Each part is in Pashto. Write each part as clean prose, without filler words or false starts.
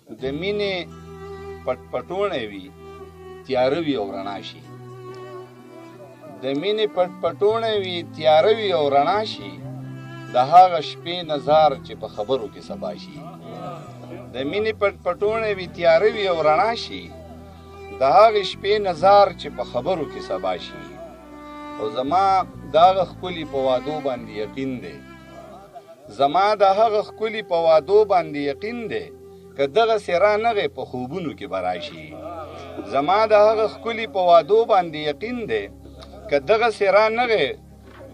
د مینې پټ پټوڼی وي تیاره وي او رڼا شي. د مینې پټ پټوڼی وي تیاره وي او رڼا شي، د هغه شپې نظر چې په خبرو کې سبا شي. د مینې پټ پټوڼی وي تیاره وي او رڼا شي، د هغه شپې نظر چې په خبرو کې سبا شي. او زما د هغه ښکلي په وعدو باندې یقین دی، زما د هغه ښکلي په وعدو باندې یقین دی، که دغسې رانغې په خوبونو کې به راشي. زما د هغه ښکلي په وعدو باندې یقین دی، که دغسې رانغې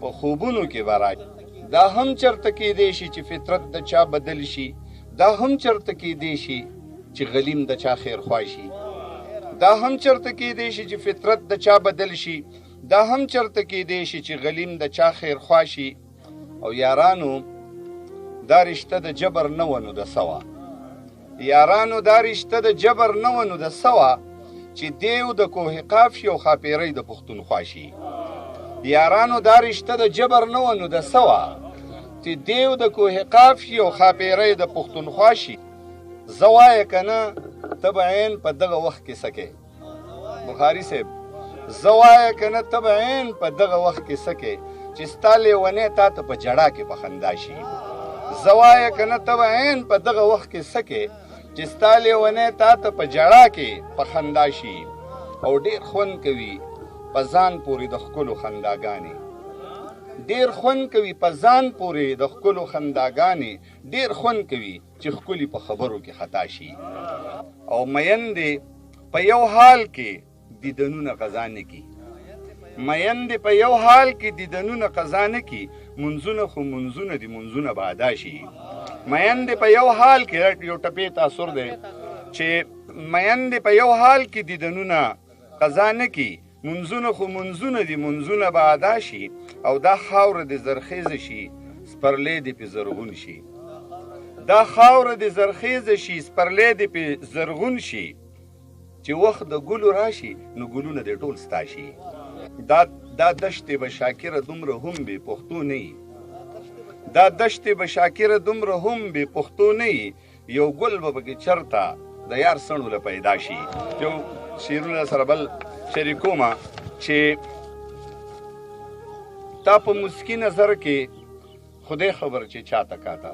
په خوبونو کې به راشي. دا هم چرته کیدی شي چې فطرت د چا بدل شي، دا هم چرته کیدی شي چې غلیم د چا خیرخوا شي. دا هم چرته کیدی شي چې فطرت د چا بدل شي، دا هم چرته کیدی شي چې غلیم د چا خیرخوا شي. او یارانو دا رشته د جبر نه ونو د سوا، یارانو دا رشته د جبر نه ونو د سوا، چې دیو د کوه قاف شي او خاپیری د پښتونخوا شي. یارانو دا رشته د جبر نه ونو د سوا، چې دیو د کوه قاف شي او خاپیری د پښتونخوا شي. زه وایه که نه ته به عین په دغه وخت کې سکې بخاري صاحب، زه وایه که نه ته به عین په دغه وخت کې سکې چې ستا لیونی تا ته په جړا کې په خندا شي. زه وایه که نه ته به عین په دغه وخت کې سکې چې ستا لیونی تا ته په جړا کې په خندا شي. او ډېر خوند کوي په ځان پورې د ښکلو خنداګانې، ډېر خوند کوي په ځان پورې د ښکلو خنداګانې، ډېر خوند کوي چې ښکلي په خبرو کې خطا شي. او میندې په یو حال کې دیدنونه قضا نه کي، میندې په یو حال کې دیدنونه قضا نه کي، منځونه خو منځونه دي منځونه به ادا شي. میندې په یو حال کې یو ټپې تاثر دی چې میندې په یو حال کې دیدنونه قضا نه کي، منځونه خو منځونه دي منځونه به ادا شي. او دا خاوره دې زرخیزه شي سپرلی دې پې زرغون شي، دا خاوره دې زرخیزه شي سپرلی دې پې زرغون شي، چې وخت د ګلو راشي نو ګلونه دې ټول ستا شي. دا دشتې به شاکره دومره هم بې پښتو نه وي، دا دشتې به شاکره دومره هم بې پښتو نه وي، یو ګل به پکې چرته د یار سڼو له پیدا شي. یو شعرونه سره بل شریکومه چې تا په مسکی نظر کې خدای خبر چې چا ته کاته،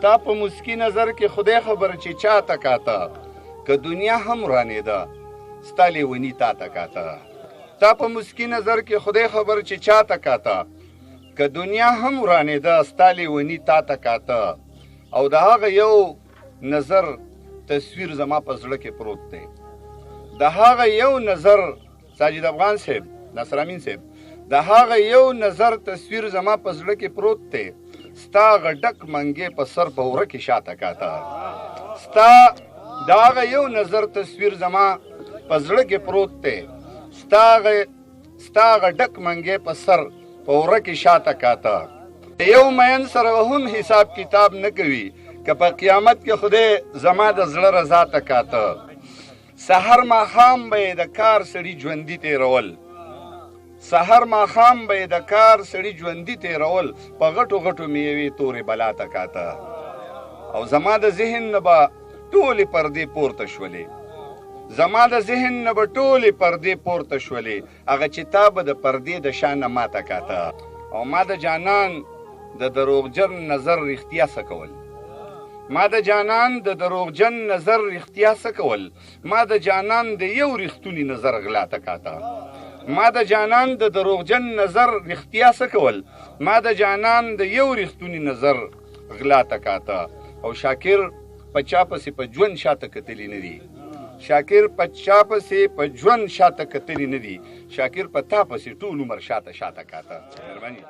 تا په مسکی نظر کې خدای خبر چې چا ته کاته، که دنیا هم رانیده ستا لیوني تا ته کاته. تا په مسکی نظر کې خدای خبر چې چا ته کاته، که دنیا هم رانیده ستا لیوني تا ته کاته. او د هغه یو نظر تصویر زما په زړه کې پروت دی، د هغه یو نظر ساجد افغان صاحب، ناصر امین صاحب، د هغه یو نظر تصویر زما په زړه کې پروت دی. ستا هغه ډک منګې په سر په وره کې شاته کاته، ستا د هغه یو نظر تصویر زما په زړه کې پروت دی. ستا هغه ډک منګې په سر په وره کې شاته کاته. یو مین سره هم حساب کتاب نه کوي، که په قیامت کې خدای زما د زړه رضا ته کاته. سحر ماښام به یې د کار سړي ژوندي تېرول، سحر ماښام به یې د کار سړي ژوندي تېرول، په غټو غټو میوې تورې بلا ته کاته. او زما د ذهن نه به ټولې پردې پورته شولې، زما د ذهن نه به ټولې پردې پورته شولې، هغه چې تا به د پردې د شا نه ماته کاته. او ما د جانان د دروغجن نظر رښتیا څه کول، ما د جانان د دروغجن نظر رښتیا څه کول، ما د جانان د یو رښتوني نظر غلا ته کاته. ما د جانان د دروغجن نظر رښتیا څه کول، ما د جانان د یو رښتوني نظر غلا ته کاته. او شاکر په چا پسې په ژوند شاته کتلی نه دي، شاکر په چا پسې په ژوند شاته کتلی نه دي، شاکر په تا پسې ټول عمر شاته کاته. مهرباني.